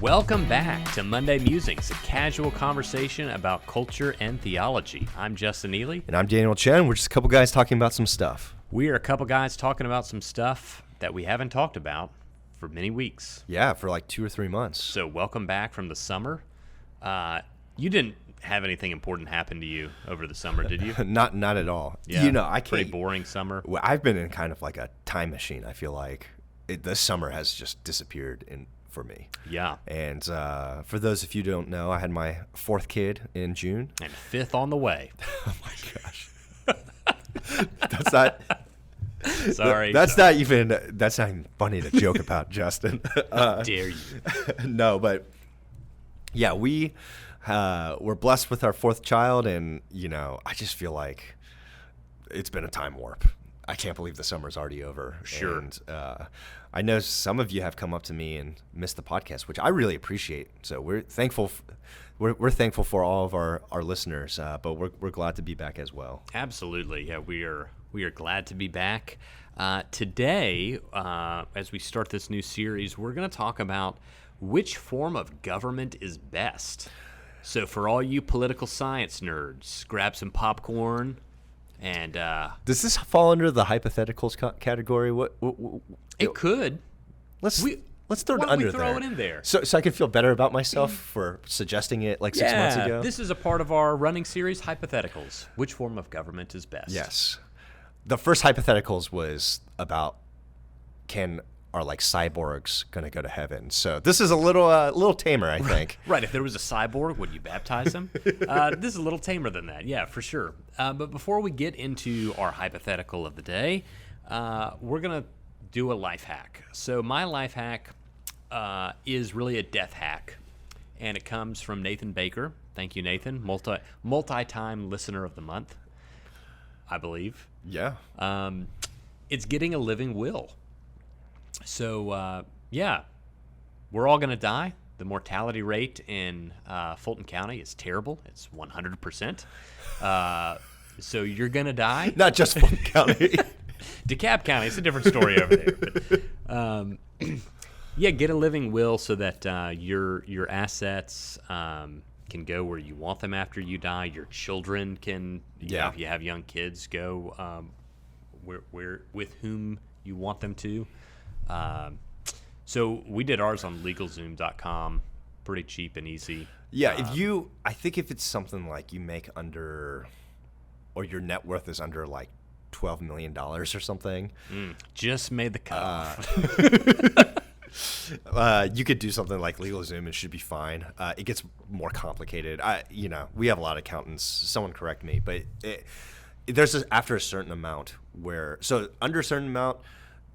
Welcome back to Monday Musings, a casual conversation about culture and theology. I'm Justin Ely. And I'm Daniel Chen. We're just a couple guys talking about some stuff. We are a couple guys talking about some stuff that we haven't talked about for many weeks. Yeah, for like 2 or 3 months. So welcome back from the summer. You didn't have anything important happen to you over the summer, did you? Not at all. Yeah, You know, I can't. Pretty boring summer. Well, I've been in kind of like a time machine. I feel like this summer has just disappeared for me. Yeah. And for those of you who don't know, I had my 4th kid in June. And 5th on the way. Oh my gosh. That's not. Sorry. That's not even funny to joke about, Justin. How dare you? No, but yeah, we're blessed with our 4th child, and you know, I just feel like it's been a time warp. I can't believe the summer's already over. Sure. And I know some of you have come up to me and missed the podcast, which I really appreciate. So we're thankful. We're thankful for all of our listeners, but we're glad to be back as well. Absolutely. Yeah, we are glad to be back. Today, as we start this new series, we're going to talk about which form of government is best. So for all you political science nerds, grab some popcorn and does this fall under the hypotheticals category? What it could. Let's throw it Why don't under we throw there. it in there? So I can feel better about myself for suggesting it like 6 months ago. This is a part of our running series, Hypotheticals. Which form of government is best? Yes. The first hypotheticals was about are like cyborgs going to go to heaven? So this is a little tamer, I think. Right. If there was a cyborg, would you baptize him? This is a little tamer than that. Yeah, for sure. But before we get into our hypothetical of the day, we're going to do a life hack. So my life hack is really a death hack, and it comes from Nathan Baker. Thank you, Nathan. Multi-time listener of the month, I believe. Yeah. It's getting a living will. So, we're all going to die. The mortality rate in Fulton County is terrible. It's 100%. So you're going to die. Not just Fulton County. DeKalb County, it's a different story over there. But, get a living will so that your assets can go where you want them after you die. Your children can, if you have young kids, go where with whom you want them to. So we did ours on LegalZoom.com, pretty cheap and easy. Yeah, I think if it's something like you make under, or your net worth is under like $12 million or something. Just made the cut. You could do something like LegalZoom and it should be fine. It gets more complicated. We have a lot of accountants. Someone correct me, but there's after a certain amount so under a certain amount,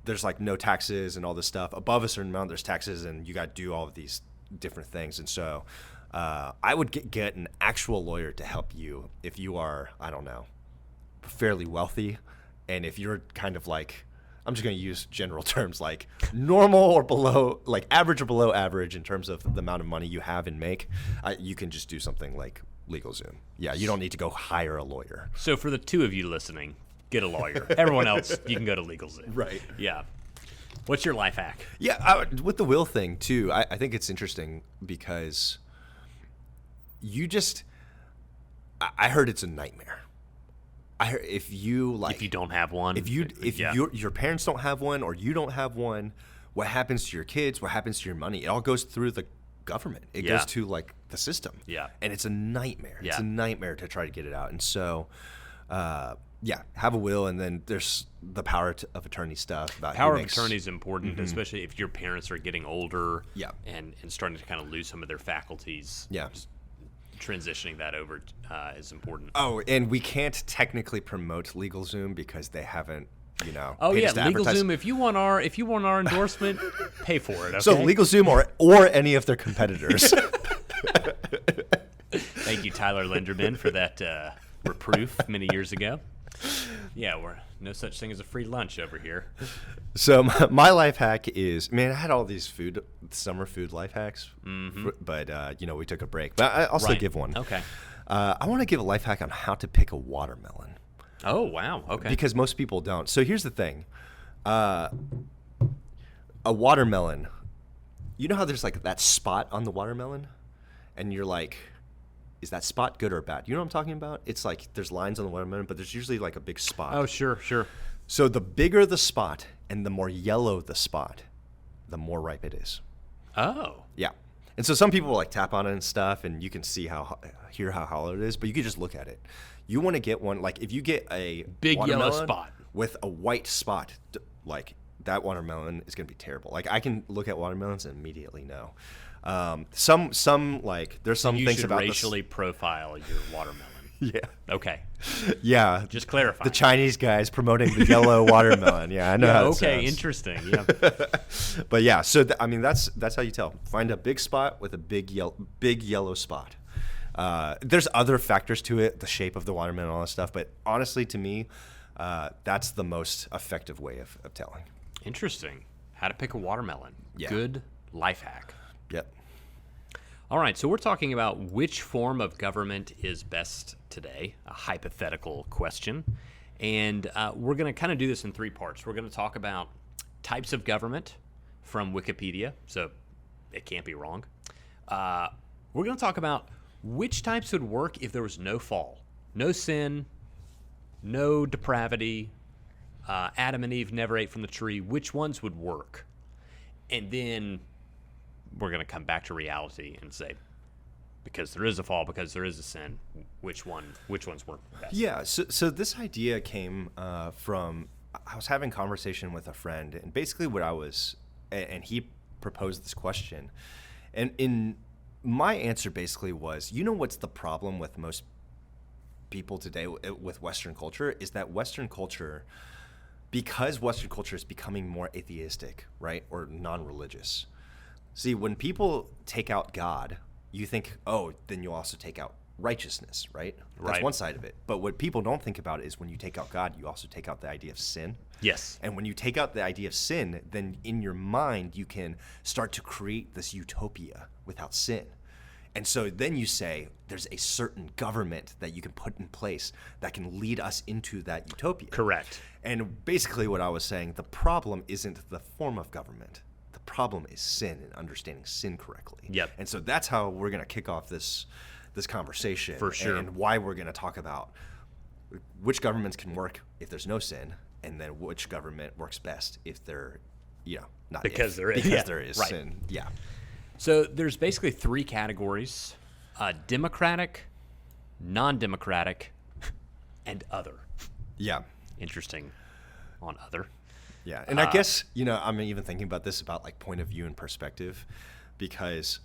there's like no taxes and all this stuff. Above a certain amount, there's taxes, and you got to do all of these different things. And so I would get an actual lawyer to help you if you are, I don't know, fairly wealthy. And if you're kind of like, I'm just going to use general terms like normal or below, like average or below average in terms of the amount of money you have and make, you can just do something like LegalZoom. Yeah, you don't need to go hire a lawyer. So for the two of you listening, get a lawyer. Everyone else, you can go to LegalZoom. Right. Yeah. What's your life hack? Yeah, with the will thing too, I think it's interesting because I heard it's a nightmare. If you don't have one, if your parents don't have one or you don't have one, what happens to your kids? What happens to your money? It all goes through the government. It goes to like the system. Yeah, and it's a nightmare. Yeah. It's a nightmare to try to get it out. And so, have a will, and then there's the power of attorney stuff. About power of attorney is important, Mm-hmm. especially if your parents are getting older. Yeah. and starting to kind of lose some of their faculties. Yeah. Just transitioning that over is important. Oh, and we can't technically promote LegalZoom because they haven't, paid us to LegalZoom. advertise. If you want our endorsement, pay for it. Okay? So LegalZoom or any of their competitors. Thank you, Tyler Linderman, for that reproof many years ago. Yeah, we're no such thing as a free lunch over here. So my life hack is, I had all these summer food life hacks, but we took a break. But I'll still give one. Okay. I want to give a life hack on how to pick a watermelon. Oh, wow. Okay. Because most people don't. So here's the thing. A watermelon, you know how there's like that spot on the watermelon, and you're like, is that spot good or bad? You know what I'm talking about? It's like there's lines on the watermelon, but there's usually like a big spot. Oh, sure. So the bigger the spot and the more yellow the spot, the more ripe it is. Oh. Yeah. And so some people will like tap on it and stuff, and you can hear how hollow it is, but you can just look at it. You want to get one, like if you get a big yellow watermelon spot with a white spot, like that watermelon is going to be terrible. Like I can look at watermelons and immediately know. Some like there's some you things should about racially profile your watermelon. Yeah. Okay. Yeah. Just clarify. The Chinese guys promoting the yellow watermelon. Yeah, I know how it okay, sounds. interesting. Yeah. But yeah, so I mean that's how you tell. Find a big spot with a big yellow spot. There's other factors to it, the shape of the watermelon and all that stuff, but honestly to me, that's the most effective way of telling. Interesting. How to pick a watermelon. Yeah. Good life hack. Yep. All right, so we're talking about which form of government is best today, a hypothetical question. And we're going to kind of do this in three parts. We're going to talk about types of government from Wikipedia, so it can't be wrong. We're going to talk about which types would work if there was no fall, no sin, no depravity, Adam and Eve never ate from the tree. Which ones would work? And then we're going to come back to reality and say, because there is a fall, because there is a sin, which ones work best? Yeah. So this idea came from, I was having a conversation with a friend, and basically and he proposed this question, and in my answer basically was, what's the problem with most people today with Western culture is that Western culture, because Western culture is becoming more atheistic, right, or non-religious. See, when people take out God, you think, oh, then you'll also take out righteousness, right? That's Right. one side of it. But what people don't think about is when you take out God, you also take out the idea of sin. Yes. And when you take out the idea of sin, then in your mind, you can start to create this utopia without sin. And so then you say there's a certain government that you can put in place that can lead us into that utopia. Correct. And basically what I was saying, the problem isn't the form of government. The problem is sin and understanding sin correctly. Yep. And so that's how we're going to kick off this conversation. For sure. And why we're going to talk about which governments can work if there's no sin, and then which government works best if there, not Because if, there is. because Yeah. there is Right. sin. Yeah. So there's basically three categories: democratic, non-democratic, and other. Yeah. Interesting on other. Yeah, and I guess, I'm even thinking about this about like point of view and perspective, because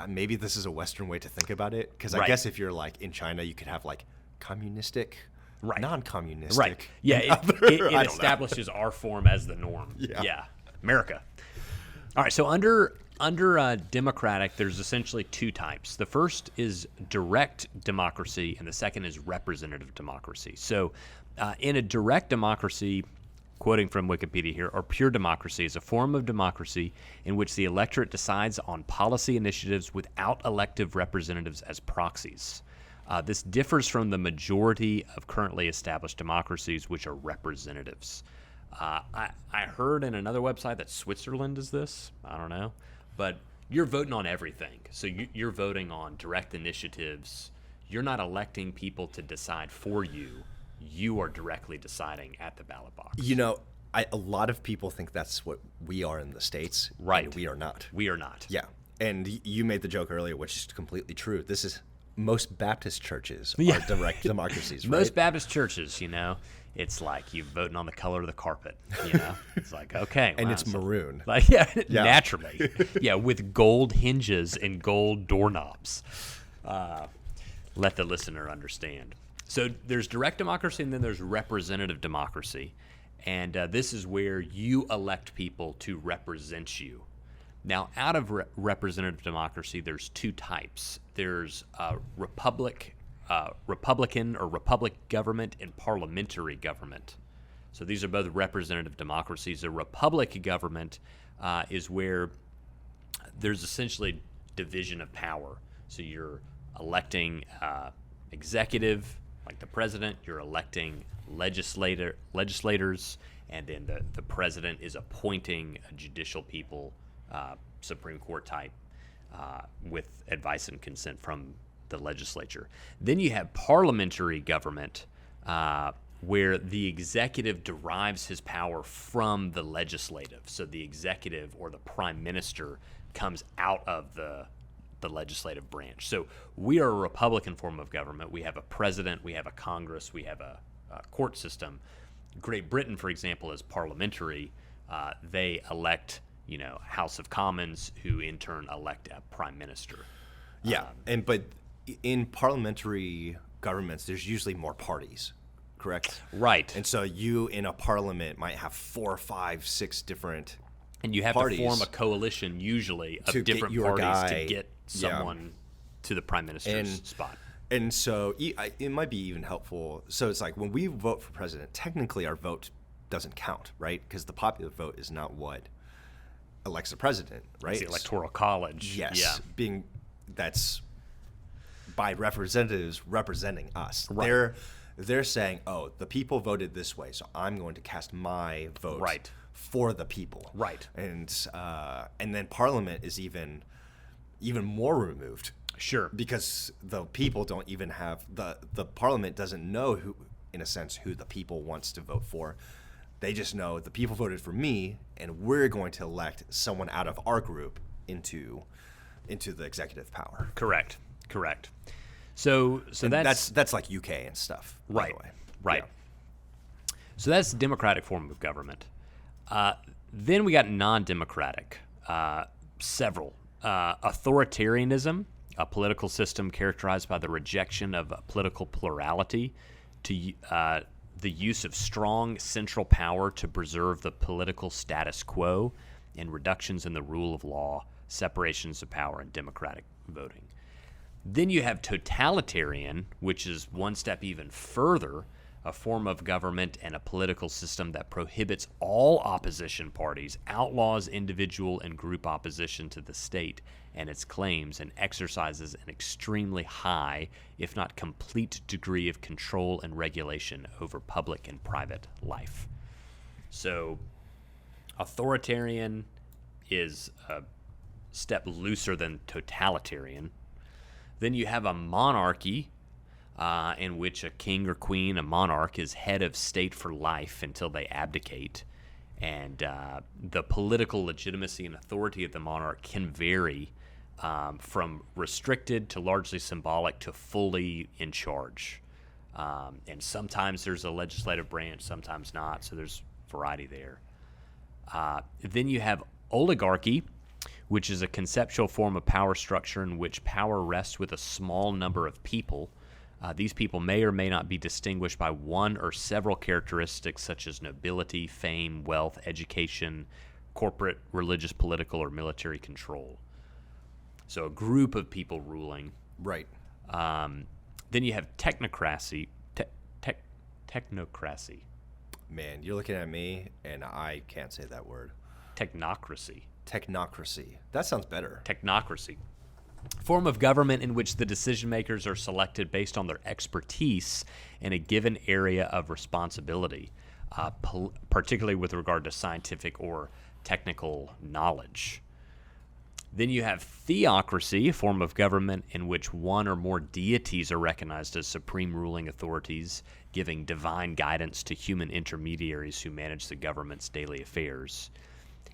maybe this is a Western way to think about it. Because I Right. guess if you're like in China, you could have like communistic, Right. non-communistic. Right. Yeah, and other- it I don't know. establishes our form as the norm. Yeah. America. All right, so under democratic, there's essentially two types. The first is direct democracy, and the second is representative democracy. So in a direct democracy, quoting from Wikipedia here, or pure democracy is a form of democracy in which the electorate decides on policy initiatives without elective representatives as proxies. This differs from the majority of currently established democracies, which are representatives. I heard in another website that Switzerland is this. I don't know. But you're voting on everything. So you're voting on direct initiatives. You're not electing people to decide for you. You are directly deciding at the ballot box. A lot of people think that's what we are in the States. Right. And we are not. We are not. Yeah. And you made the joke earlier, which is completely true. This is most Baptist churches are Yeah. direct democracies, right? Most Baptist churches, it's like you voting on the color of the carpet. It's like, okay. And wow, it's so- maroon. Like, yeah, naturally. Yeah, with gold hinges and gold doorknobs. Let the listener understand. So there's direct democracy, and then there's representative democracy. And this is where you elect people to represent you. Now, out of representative democracy, there's two types. There's Republican or republic government and parliamentary government. So these are both representative democracies. A republic government is where there's essentially division of power. So you're electing executive, like the president. You're electing legislators, and then the president is appointing judicial people Supreme Court type with advice and consent from the legislature. Then you have parliamentary government, where the executive derives his power from the legislative. So the executive or the prime minister comes out of the legislative branch. So we are a Republican form of government. We have a president, we have a Congress, we have a court system. Great Britain, for example, is parliamentary. They elect, House of Commons, who in turn elect a prime minister. Yeah, but in parliamentary governments, there's usually more parties, correct? Right. And so you in a parliament might have 4, 5, 6 different and you have parties to form a coalition usually of different parties to get someone to the prime minister's spot. And so it might be even helpful. So it's like when we vote for president, technically our vote doesn't count, right? Because the popular vote is not what elects the president, right? It's the electoral college. Yes. Yeah. That's by representatives representing us. Right. They're saying, oh, the people voted this way, so I'm going to cast my vote for the people. Right. And then Parliament is even more removed. Sure. Because the people don't even have the Parliament doesn't know who, in a sense, who the people wants to vote for. They just know the people voted for me, and we're going to elect someone out of our group into the executive power. Correct. So that's like UK and stuff. Right. By the way. Right. Yeah. So that's the democratic form of government. Then we got non-democratic. Several. Authoritarianism, a political system characterized by the rejection of political plurality, to the use of strong central power to preserve the political status quo, and reductions in the rule of law, separations of power, and democratic voting. Then you have totalitarian, which is one step even further, a form of government and a political system that prohibits all opposition parties, outlaws individual and group opposition to the state and its claims, and exercises an extremely high, if not complete, degree of control and regulation over public and private life. So authoritarian is a step looser than totalitarian. Then you have a monarchy, in which a king or queen, a monarch, is head of state for life until they abdicate. And the political legitimacy and authority of the monarch can vary from restricted to largely symbolic to fully in charge. And sometimes there's a legislative branch, sometimes not, so there's variety there. Then you have oligarchy, which is a conceptual form of power structure in which power rests with a small number of people. These people may or may not be distinguished by one or several characteristics such as nobility, fame, wealth, education, corporate, religious, political, or military control. So a group of people ruling. Right. Then you have technocracy. Technocracy. Man, you're looking at me, and I can't say that word. Technocracy. That sounds better. Technocracy. Form of government in which the decision makers are selected based on their expertise in a given area of responsibility, particularly with regard to scientific or technical knowledge. Then you have theocracy, a form of government in which one or more deities are recognized as supreme ruling authorities, giving divine guidance to human intermediaries who manage the government's daily affairs.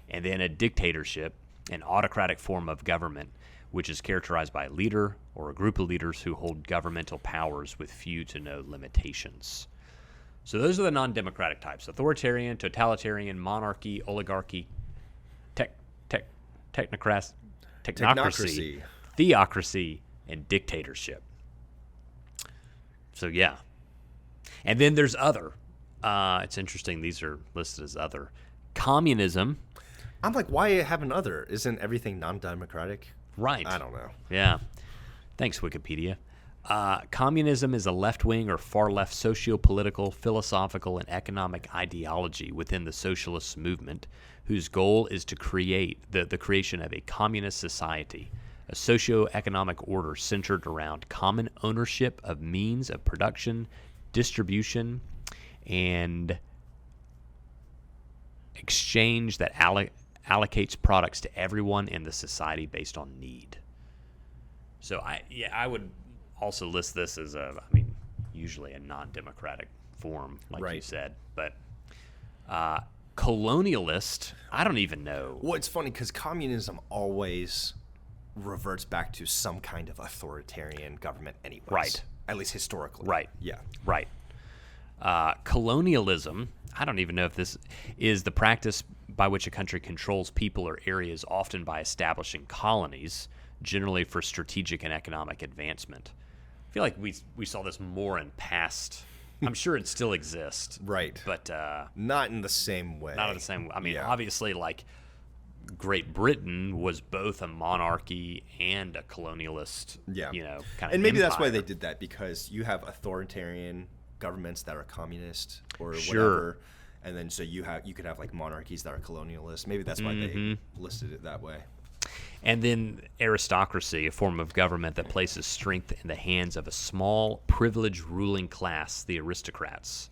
And then a dictatorship, an autocratic form of government, which is characterized by a leader or a group of leaders who hold governmental powers with few to no limitations. So those are the non-democratic types: authoritarian, totalitarian, monarchy, oligarchy, technocracy, theocracy, and dictatorship. So yeah. And then there's other. It's interesting, these are listed as other. Communism. I'm like, why have an other? Isn't everything non-democratic? Right. I don't know. Yeah. Thanks, Wikipedia. Communism is a left-wing or far-left socio-political, philosophical, and economic ideology within the socialist movement, whose goal is to create the creation of a communist society, a socio-economic order centered around common ownership of means of production, distribution, and exchange that allocates products to everyone in the society based on need. So I would also list this as usually a non-democratic form, like you Right. said, but colonialist, I don't even know. Well, it's funny because communism always reverts back to some kind of authoritarian government anyways. Right. At least historically. Right. Yeah. Right. Colonialism, I don't even know if this is the practice by which a country controls people or areas, often by establishing colonies, generally for strategic and economic advancement. I feel like we saw this more in past. I'm sure it still exists. Right. But Not in the same way. not in the same. I mean, Yeah. obviously, like Great Britain was both a monarchy and a colonialist. Yeah. Kind of. And maybe that's why empire. they did that, because you have authoritarian governments that are communist or Sure. whatever. And then so you could have like monarchies that are colonialist. Maybe that's why they listed it that way. And then aristocracy, a form of government that places strength in the hands of a small, privileged ruling class, the aristocrats,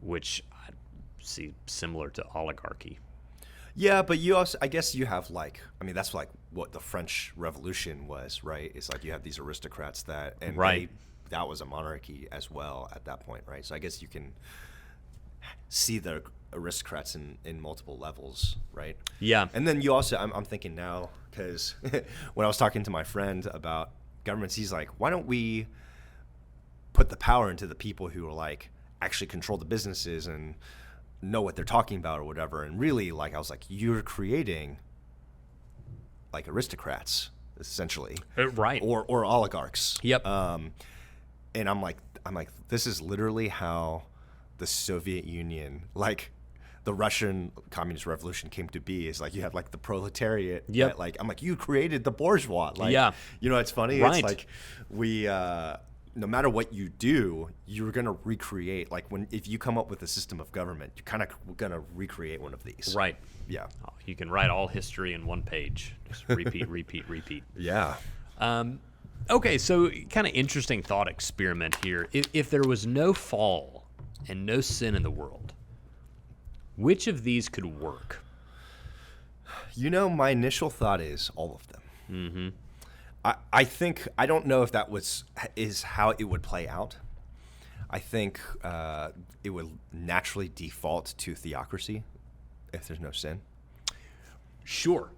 which I see similar to oligarchy. Yeah, but you also, I guess you have that's like what the French Revolution was, right? It's like you have these aristocrats and Right. that was a monarchy as well at that point, right? So I guess you can see the aristocrats in multiple levels, right? Yeah. And then you also, I'm thinking now, because when I was talking to my friend about governments, he's like, why don't we put the power into the people who are like actually control the businesses and know what they're talking about or whatever? And really, like, I was like, you're creating like aristocrats essentially, Right. or oligarchs. Yep. And I'm like, this is literally how the Soviet Union, like the Russian Communist Revolution, came to be. Is like you have like the proletariat. Yep. that, like I'm like, you created the bourgeois. Like, Yeah. It's funny. Right. It's like we, no matter what you do, you're gonna recreate. Like if you come up with a system of government, you're kind of gonna recreate one of these. Right. Yeah. Oh, you can write all history in one page. Just repeat, repeat, repeat. Yeah. Okay, so kind of interesting thought experiment here. If there was no fall and no sin in the world, which of these could work? My initial thought is all of them. Mm-hmm. I think, I don't know if that is how it would play out. I think it would naturally default to theocracy if there's no sin, Sure.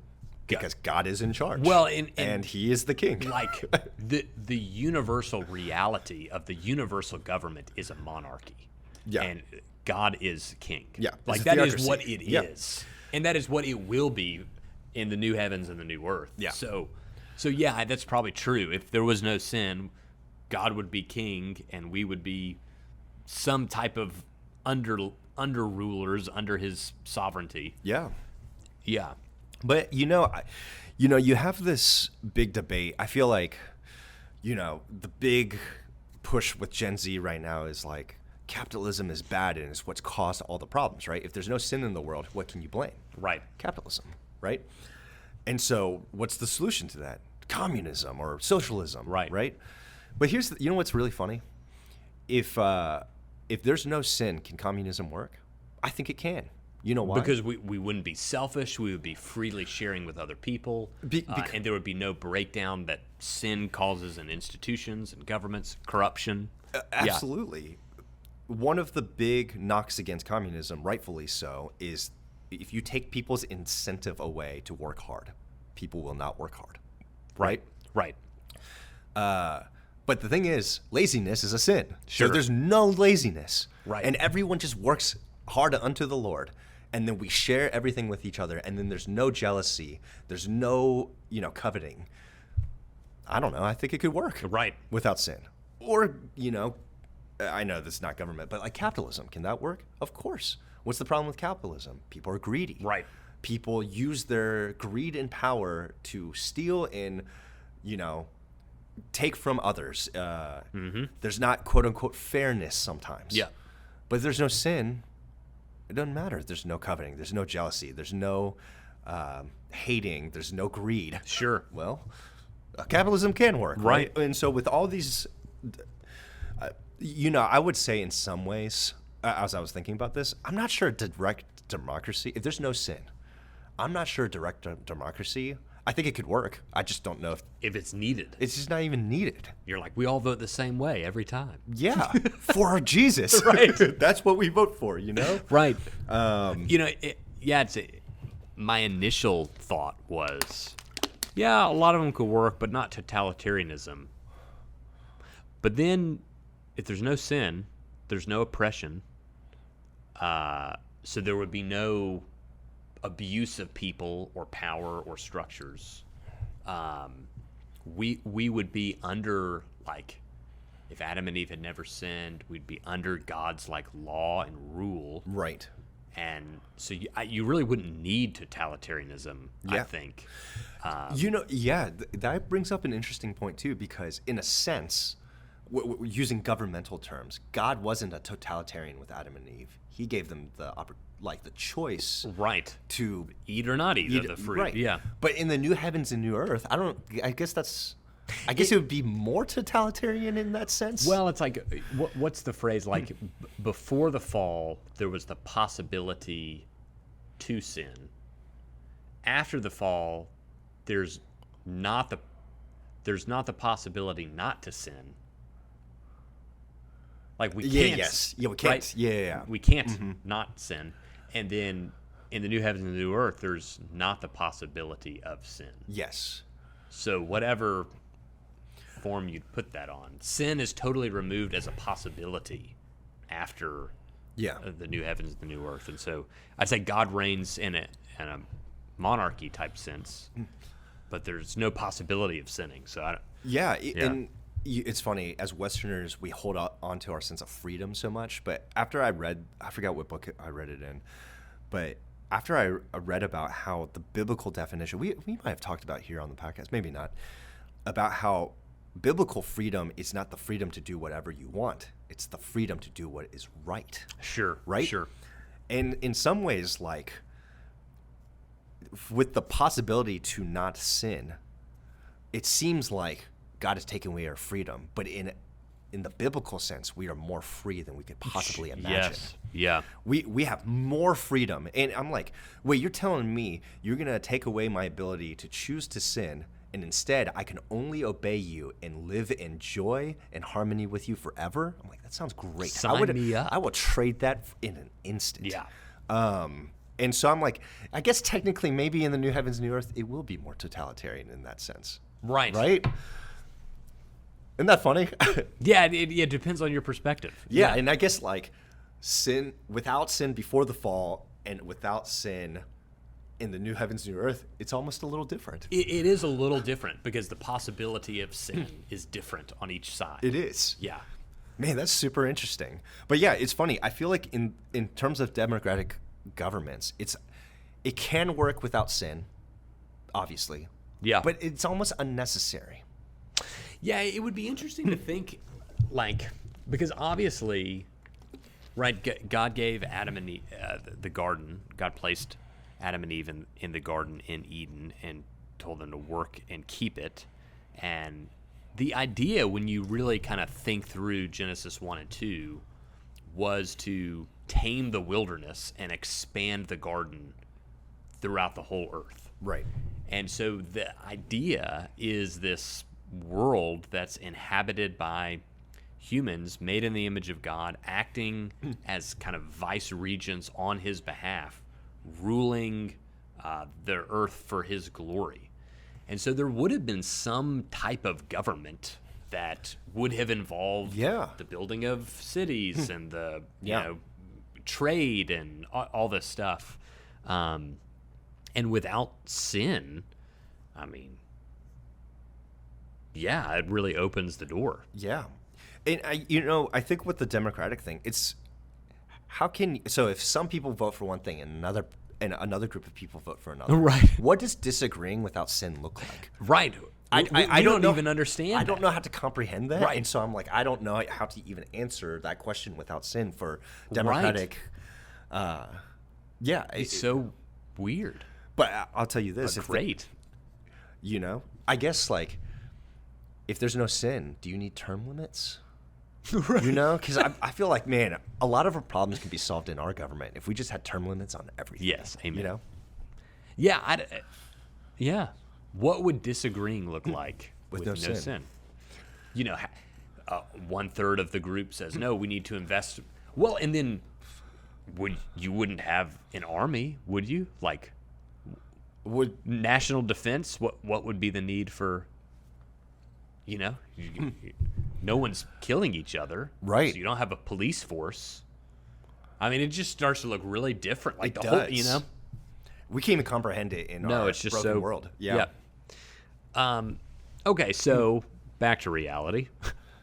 because God is in charge. Well, and He is the king. like the universal reality of the universal government is a monarchy. Yeah. And God is king. Yeah, Like it's a that is theocracy. what it is. Yeah. And that is what it will be in the new heavens and the new earth. Yeah. So yeah, that's probably true. If there was no sin, God would be king and we would be some type of under rulers under his sovereignty. Yeah. Yeah. But you have this big debate. I feel like, the big push with Gen Z right now is like capitalism is bad and it's what's caused all the problems, right? If there's no sin in the world, what can you blame? Right. Capitalism, right? And so what's the solution to that? Communism or socialism, Right. Right? But here's what's really funny? If there's no sin, can communism work? I think it can. You know why? Because we wouldn't be selfish. We would be freely sharing with other people. And there would be no breakdown that sin causes in institutions and governments, corruption. Absolutely. One of the big knocks against communism, rightfully so, is if you take people's incentive away to work hard, people will not work hard. Right? Right. But the thing is, laziness is a sin. Sure. So there's no laziness. Right. And everyone just works hard unto the Lord. And then we share everything with each other. And then there's no jealousy. There's no, coveting. I don't know. I think it could work. Right. Without sin. Or, I know this is not government, but like capitalism. Can that work? Of course. What's the problem with capitalism? People are greedy. Right. People use their greed and power to steal and, take from others. There's not, quote unquote, fairness sometimes. Yeah. But if there's no sin, it doesn't matter. There's no coveting. There's no jealousy. There's no hating. There's no greed. Sure. Well, capitalism can work, Right. right? And so with all these, I would say in some ways, as I was thinking about this, I'm not sure direct democracy, if there's no sin, I'm not sure direct democracy. I think it could work. I just don't know If it's needed. it's just not even needed. You're like, we all vote the same way every time. Yeah, for Jesus. Right. That's what we vote for, you know? Right. My initial thought was, yeah, a lot of them could work, but not totalitarianism. But then, if there's no sin, there's no oppression, so there would be no abuse of people or power or structures. We would be under, like, if Adam and Eve had never sinned, we'd be under God's like law and rule. Right. And so you really wouldn't need totalitarianism, I Yeah. think. That brings up an interesting point too, because in a sense, using governmental terms, God wasn't a totalitarian with Adam and Eve. He gave them the choice, Right. to Eat or not eat of the fruit. Right. Yeah. But in the new heavens and new earth, I guess it would be more totalitarian in that sense. Well, it's like, what's the phrase? Like, before the fall, there was the possibility to sin. After the fall, there's not the possibility not to sin. Like, we can't. Yes. Yeah, we can't. Right? Yeah. We can't not sin. And then in the new heavens and the new earth, there's not the possibility of sin. Yes. So whatever form you'd put that on, sin is totally removed as a possibility after Yeah. the new heavens and the new earth. And so I'd say God reigns in a monarchy type sense, but there's no possibility of sinning. So And it's funny, as Westerners, we hold on to our sense of freedom so much. But after I forgot what book I read it in, but after I read about how the biblical definition, we might have talked about here on the podcast, maybe not, about how biblical freedom is not the freedom to do whatever you want. It's the freedom to do what is right. sure, Right? sure. And in some ways, like, with the possibility to not sin, it seems like God has taken away our freedom. But in the biblical sense, we are more free than we could possibly imagine. Yes. Yeah. We have more freedom. And I'm like, wait, you're telling me you're going to take away my ability to choose to sin, and instead I can only obey you and live in joy and harmony with you forever? I'm like, that sounds great. Sign me up. I will trade that in an instant. Yeah. And so I'm like, I guess technically maybe in the new heavens and new earth, it will be more totalitarian in that sense. Right. Right? Isn't that funny? Yeah, it depends on your perspective. Yeah, and I guess like sin, without sin before the fall and without sin in the new heavens, new earth, it's almost a little different. It is a little different because the possibility of sin is different on each side. It is. Yeah. Man, that's super interesting. But yeah, it's funny. I feel like in terms of democratic governments, it can work without sin, obviously. Yeah. But it's almost unnecessary. Yeah, it would be interesting to think, like, because obviously, right, God gave Adam and Eve the garden. God placed Adam and Eve in the garden in Eden and told them to work and keep it. And the idea, when you really kind of think through Genesis 1 and 2, was to tame the wilderness and expand the garden throughout the whole earth. Right. And so the idea is this world that's inhabited by humans made in the image of God, acting as kind of vice regents on his behalf, ruling the earth for his glory. And so there would have been some type of government that would have involved the building of cities and the you know, trade and all this stuff. And without sin, I mean, yeah, it really opens the door. Yeah. And I think with the democratic thing, it's so if some people vote for one thing and another group of people vote for another, Right. What does disagreeing without sin look like? Right. I don't know, even understand. I don't know how to comprehend that. Right. And so I'm like, I don't know how to even answer that question without sin for democratic. It's so weird. But I'll tell you this. Great. I guess, like, if there's no sin, do you need term limits? Right. Because I feel like, man, a lot of our problems can be solved in our government if we just had term limits on everything. Yes, amen. Yeah, yeah. What would disagreeing look like With no sin. You know, 1/3 of the group says no. We need to invest. Well, and then you wouldn't have an army, would you? Like, Would national defense. What would be the need for? You know, no one's killing each other, Right. So you don't have a police force. I mean, it just starts to look really different. Like It the whole, does. you know. we can't even comprehend it in No, our it's just broken so world. Yeah. Okay, so back to reality.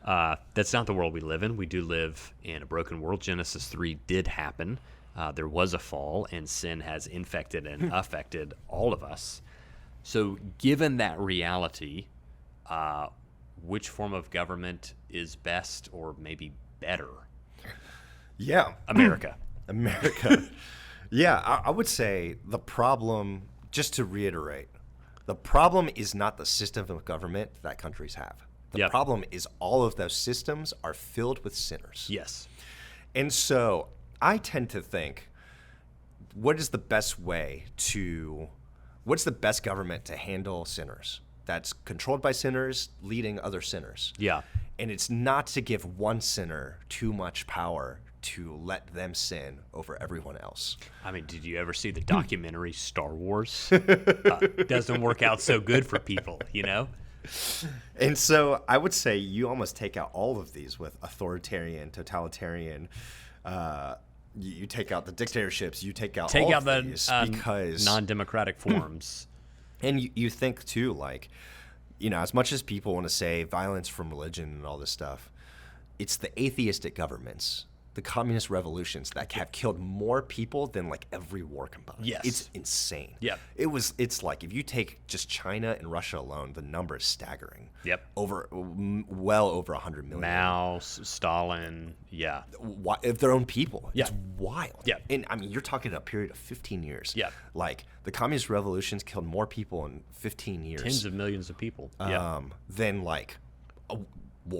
That's not the world we live in. We do live in a broken world. Genesis 3 did happen. There was a fall, and sin has infected and affected all of us. So, given that reality, which form of government is best or maybe better? Yeah. America. America. Yeah, I would say the problem, just to reiterate, the problem is not the system of government that countries have. The Yep. problem is all of those systems are filled with sinners. Yes. And so I tend to think, what's the best government to handle sinners? That's controlled by sinners, leading other sinners. Yeah. And it's not to give one sinner too much power to let them sin over everyone else. I mean, did you ever see the documentary Star Wars? Doesn't work out so good for people, you know? And so I would say you almost take out all of these with authoritarian, totalitarian. You take out the dictatorships. You take out all of these because non-democratic forms. And you think too, like, you know, as much as people want to say violence from religion and all this stuff, it's the atheistic governments, the communist revolutions that have killed more people than like every war combined. Yes. It's insane. Yep. It's like if you take just China and Russia alone, the number is staggering. Yep. Well over 100 million. Mao, Stalin, yeah. If their own people. Yeah. It's wild. Yeah. And I mean, you're talking a period of 15 years. Yeah. Like the communist revolutions killed more people in 15 years. Tens of millions of people. Yeah. Than like World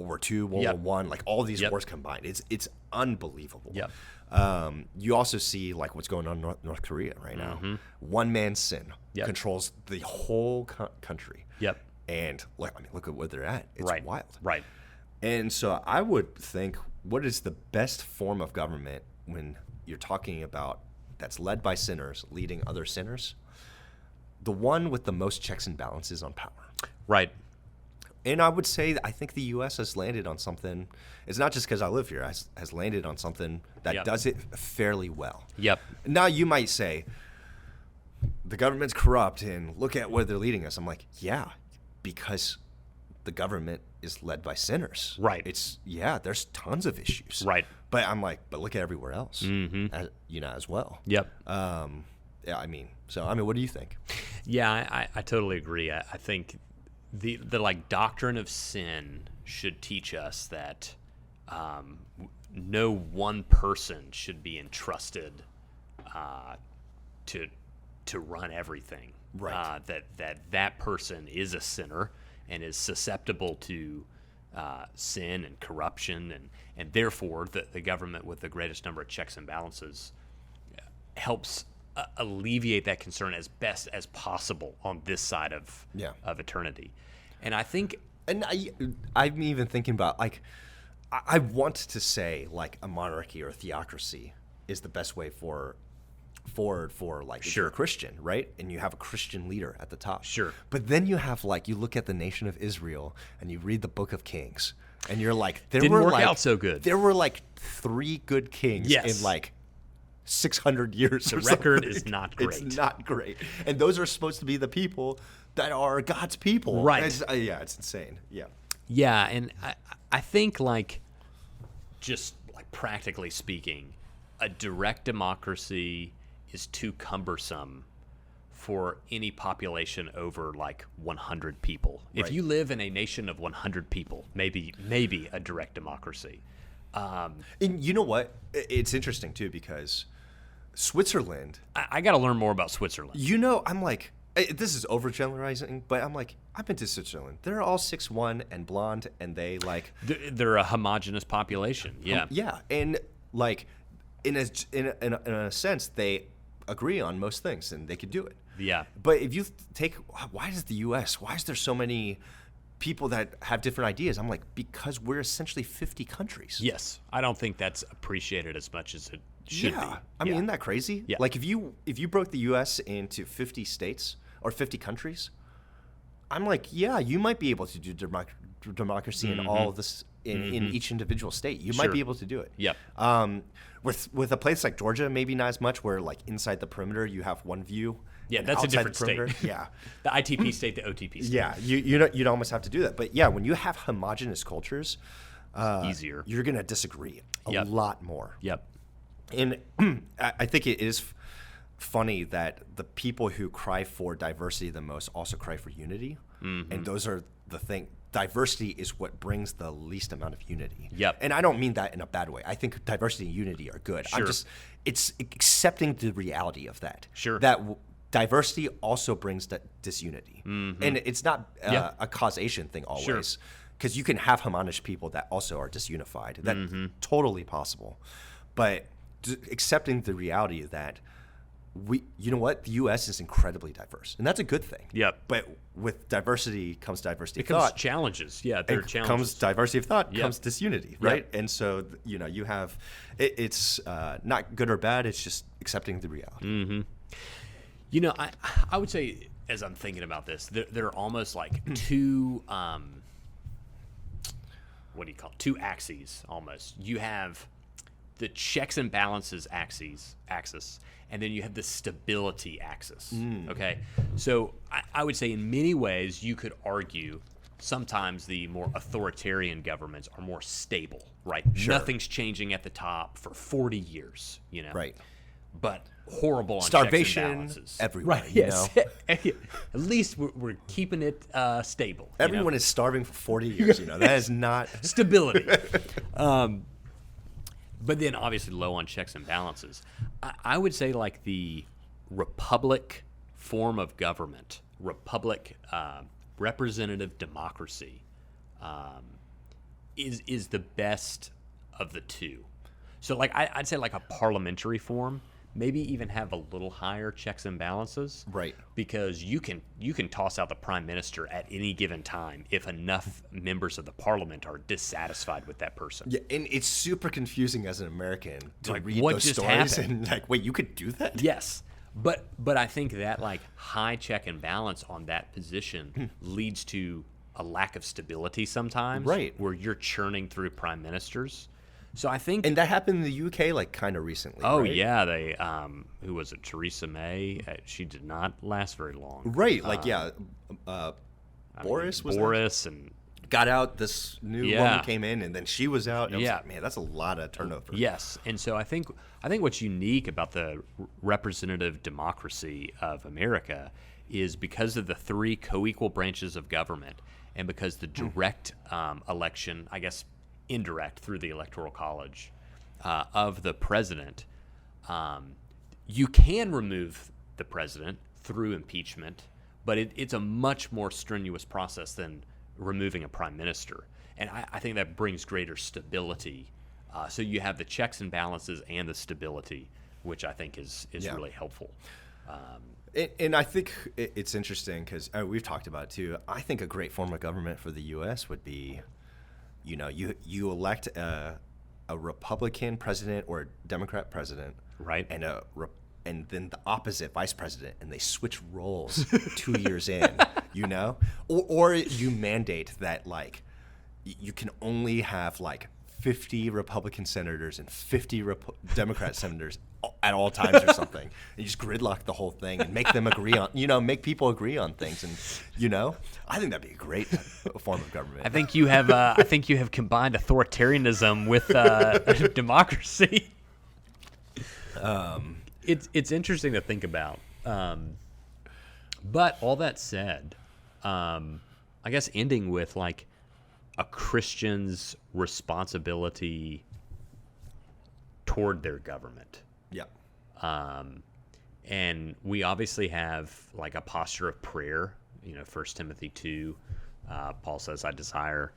War II, World Yep. War I, like all these Yep. wars combined. It's unbelievable. Yep. You also see like what's going on in North Korea right now. One man's sin Yep. controls the whole country. Yep. And like, I mean, look at where they're at. It's Right. wild. Right. And so I would think, what is the best form of government when you're talking about that's led by sinners leading other sinners? The one with the most checks and balances on power. Right. And I would say I think the U.S. has landed on something. It's not just because I live here. Has landed on something that Yep. does it fairly well. Yep. Now you might say the government's corrupt and look at where they're leading us. I'm like, yeah, because the government is led by sinners. Right. There's tons of issues. Right. But I'm like, but look at everywhere else. As well. Yep. Yeah. I mean, what do you think? Yeah, I totally agree. I think the like doctrine of sin should teach us that no one person should be entrusted to run everything. Right. That person is a sinner and is susceptible to sin and corruption, and therefore the government with the greatest number of checks and balances helps alleviate that concern as best as possible on this side of eternity. And I think, and I'm even thinking about like, I want to say like a monarchy or a theocracy is the best way for like if you're a Christian, right? And you have a Christian leader at the top. Sure. But then you have like you look at the nation of Israel and you read the Book of Kings and you're like, didn't work out so good. There were like 3 good kings in like 600 years. The record is not great. It's not great. And those are supposed to be the people that are God's people. Right. It's insane. Yeah. Yeah, and I think like just like practically speaking, a direct democracy is too cumbersome for any population over like 100 people. Right. If you live in a nation of 100 people, maybe a direct democracy. And you know what? It's interesting too because Switzerland. I got to learn more about Switzerland. You know, I'm like, this is overgeneralizing, but I'm like, I've been to Switzerland. They're all 6'1" and blonde, and they like. They're a homogenous population. Yeah. Yeah, and like, in a sense, they agree on most things, and they can do it. Yeah. But if you take, why is the U.S., why is there so many people that have different ideas? I'm like, because we're essentially 50 countries. Yes. I don't think that's appreciated as much as it should be. I mean, isn't that crazy? Yeah. Like if you broke the U.S. into 50 states or 50 countries, I'm like, yeah, you might be able to do democracy in all of this in each individual state. You might be able to do it. Yep. With a place like Georgia, maybe not as much, where like inside the perimeter you have one view. Yeah, and that's a outside different the perimeter, state. Yeah. The ITP state, the OTP state. Yeah, you'd almost have to do that. But yeah, when you have homogenous cultures, Easier. you're going to disagree a lot more. Yep. And I think it is funny that the people who cry for diversity the most also cry for unity. And those are the thing. Diversity is what brings the least amount of unity. Yep. And I don't mean that in a bad way. I think diversity and unity are good. Sure. It's accepting the reality of that. Sure. That diversity also brings disunity. And it's not a causation thing always. Because you can have homogenous people that also are disunified. That's totally possible. But accepting the reality that you know what? The U.S. is incredibly diverse, and that's a good thing. Yep. But with diversity comes diversity of It comes thought. challenges. Yeah, there are And challenges. comes diversity of thought. Yep. Comes disunity, right? And so you have it's not good or bad. It's just accepting the reality. You know, I would say, as I'm thinking about this, there are almost like two what do you call it? Two axes almost. You have the checks and balances axis, and then you have the stability axis. Okay, so I would say in many ways you could argue sometimes the more authoritarian governments are more stable, right? Nothing's changing at the top for 40 years, Right. But horrible on Starvation checks and balances. everywhere. Right, you yes. know? At least we're keeping it stable. Everyone is starving for 40 years. That is not stability. But then obviously low on checks and balances. I would say like the republic form of government, representative democracy, is the best of the two. So like I'd say like a parliamentary form, maybe even have a little higher checks and balances. Right. Because you can toss out the prime minister at any given time if enough members of the parliament are dissatisfied with that person. Yeah, and it's super confusing as an American to Like, read what those just stories happened? and like, wait, you could do that? Yes. But I think that like high check and balance on that position leads to a lack of stability sometimes. Right. Where you're churning through prime ministers. So I think And that happened in the UK like kind of recently. Oh right? yeah, they who was it? Theresa May. She did not last very long. Right. Like Boris was Boris and got out. This new woman came in, and then she was out. And I was Yeah. like, man, that's a lot of turnover. yes, and so I think what's unique about the representative democracy of America is because of the three co-equal branches of government, and because the direct election, I guess indirect through the Electoral College of the president, you can remove the president through impeachment, but it's a much more strenuous process than removing a prime minister. And I think that brings greater stability. So you have the checks and balances and the stability, which I think is really helpful. And I think it's interesting because we've talked about it too. I think a great form of government for the U.S. would be, you elect a Republican president or a Democrat president, Right. and then the opposite vice president, and they switch roles 2 years in, or you mandate that like you can only have like 50 Republican senators and 50 Democrat senators at all times or something. And you just gridlock the whole thing and make them agree on, make people agree on things. And, I think that'd be a great form of government. I think you have combined authoritarianism with democracy. It's interesting to think about. But all that said, I guess ending with like a Christian's responsibility toward their government. Yeah. And we obviously have like a posture of prayer. 1 Timothy 2, Paul says, I desire,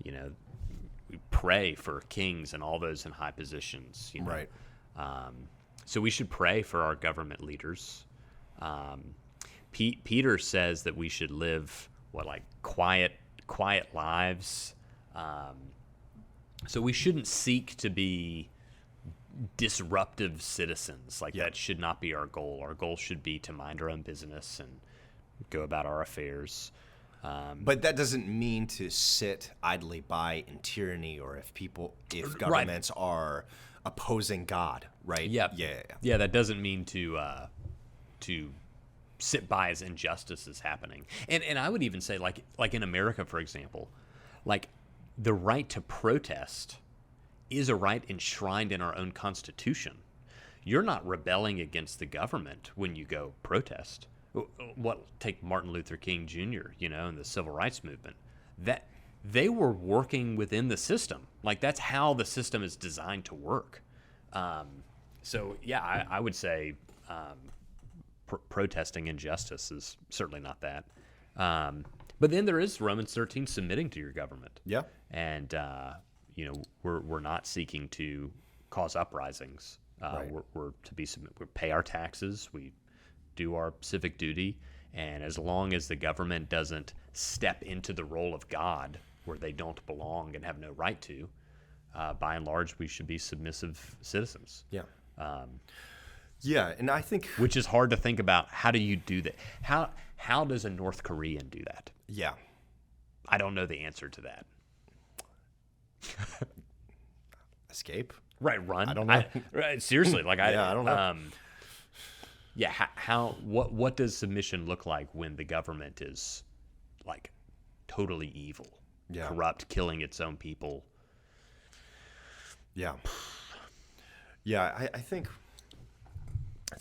we pray for kings and all those in high positions. Right. So we should pray for our government leaders. Peter says that we should live like quiet lives. So we shouldn't seek to be disruptive citizens. Like that should not be our goal. Our goal should be to mind our own business and go about our affairs. But that doesn't mean to sit idly by in tyranny, or if governments are opposing God, right? Yeah. Yeah. That doesn't mean to sit by as injustice is happening. And I would even say, like in America, for example, like the right to protest is a right enshrined in our own Constitution. You're not rebelling against the government when you go protest. Take Martin Luther King Jr., and the civil rights movement. That they were working within the system. Like that's how the system is designed to work. So yeah, I would say protesting injustice is certainly not that. But then there is Romans 13, submitting to your government. Yeah. And we're not seeking to cause uprisings. Right. We're to be we pay our taxes. We do our civic duty, and as long as the government doesn't step into the role of God where they don't belong and have no right to, by and large, we should be submissive citizens. Yeah. Yeah, and I think... Which is hard to think about. How do you do that? How does a North Korean do that? Yeah. I don't know the answer to that. Escape? Right, run? I don't know. Right, seriously, like I don't know. What does submission look like when the government is like totally evil, corrupt, killing its own people? Yeah. Yeah, I think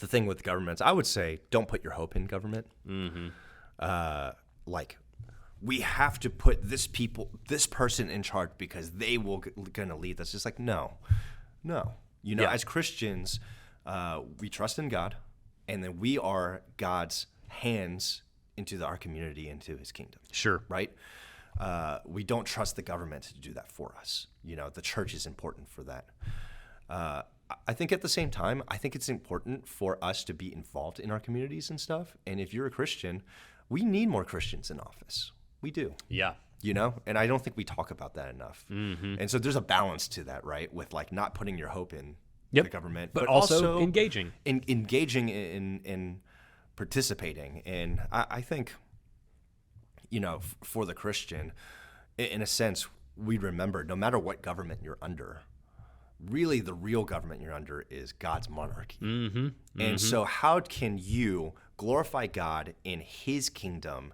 the thing with governments, I would say don't put your hope in government. Mm-hmm. Like we have to put this person in charge because they will going to lead us. It's like, no. As Christians, we trust in God. And then we are God's hands into our community, into his kingdom. Sure. Right? We don't trust the government to do that for us. The church is important for that. I think at the same time, I think it's important for us to be involved in our communities and stuff. And if you're a Christian, we need more Christians in office. We do. Yeah. And I don't think we talk about that enough. Mm-hmm. And so there's a balance to that, right? With like not putting your hope in the government, but also engaging in participating. And I think, for the Christian, in a sense, we remember no matter what government you're under, really the real government you're under is God's monarchy. Mm-hmm. Mm-hmm. And so how can you glorify God in his kingdom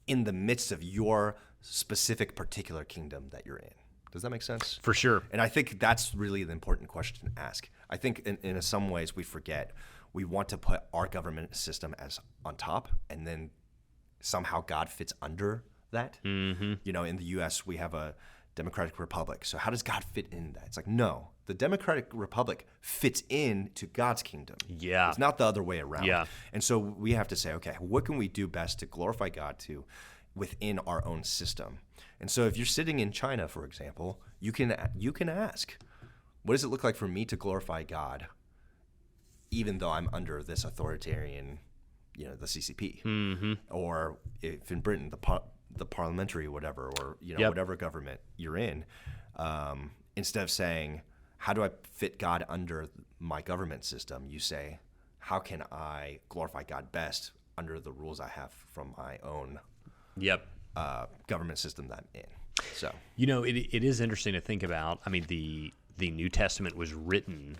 in the midst of your specific particular kingdom that you're in? Does that make sense? For sure. And I think that's really the important question to ask. I think in some ways we forget. We want to put our government system as on top, and then somehow God fits under that. Mm-hmm. In the U.S., we have a democratic republic. So how does God fit in that? It's like, no, the democratic republic fits into God's kingdom. Yeah. It's not the other way around. Yeah. And so we have to say, okay, what can we do best to glorify God within our own system? And so if you're sitting in China, for example, you can ask, what does it look like for me to glorify God even though I'm under this authoritarian, the CCP? Mm-hmm. Or if in Britain, the parliamentary whatever, or whatever government you're in, instead of saying, how do I fit God under my government system? You say, how can I glorify God best under the rules I have from my own government system that I'm in? So it is interesting to think about. I mean, the New Testament was written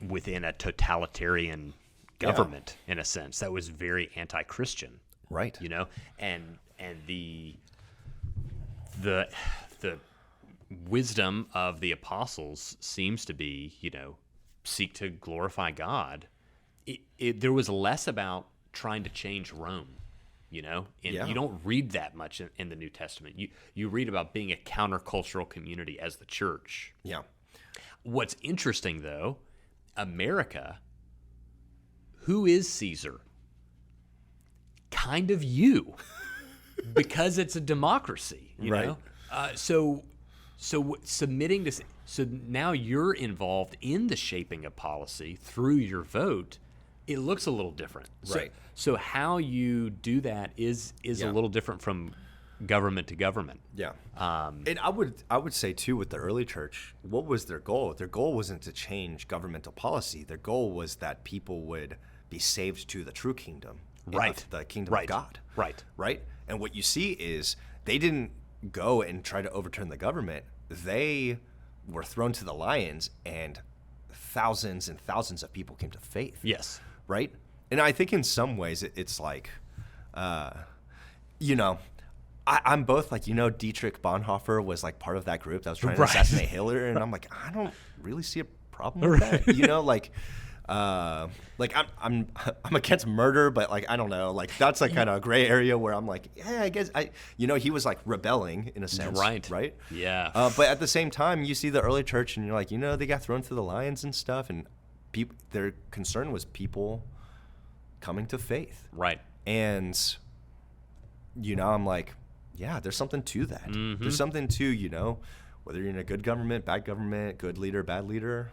within a totalitarian government in a sense that was very anti-Christian, right? And the wisdom of the apostles seems to be, seek to glorify God. There was less about trying to change Rome. You don't read that much in the New Testament. You read about being a countercultural community as the church. Yeah. What's interesting, though, America, who is Caesar? Kind of you, because it's a democracy, right. So submitting to, so now you're involved in the shaping of policy through your vote. it looks a little different. Right. So how you do that is a little different from government to government. Yeah. And I would say too, with the early church, what was their goal? Their goal wasn't to change governmental policy. Their goal was that people would be saved to the true kingdom, Right. the kingdom of God. Right. Right. And what you see is they didn't go and try to overturn the government. They were thrown to the lions, and thousands and thousands of people came to faith. Yes. Right. And I think in some ways it's like, you know, I'm both like, Dietrich Bonhoeffer was like part of that group that was trying to assassinate Hitler, and I'm like, I don't really see a problem with that. I'm against murder, but like I don't know, like that's like kind of a gray area where I'm like, yeah, I guess he was like rebelling in a sense, right? Yeah. But at the same time, you see the early church, and you're like, they got thrown to the lions and stuff, and their concern was people coming to faith, Right. and I'm like, yeah, there's something to that. Mm-hmm. There's something to, whether you're in a good government, bad government, good leader, bad leader,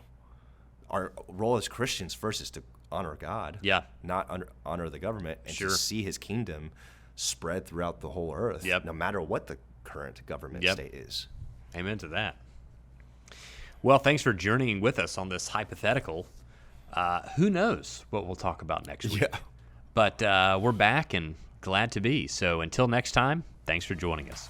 our role as Christians first is to honor God, not honor the government, and to see his kingdom spread throughout the whole earth, no matter what the current government state is. Amen to that. Well, thanks for journeying with us on this hypothetical. Who knows what we'll talk about next week? Yeah. But we're back and glad to be. So until next time, thanks for joining us.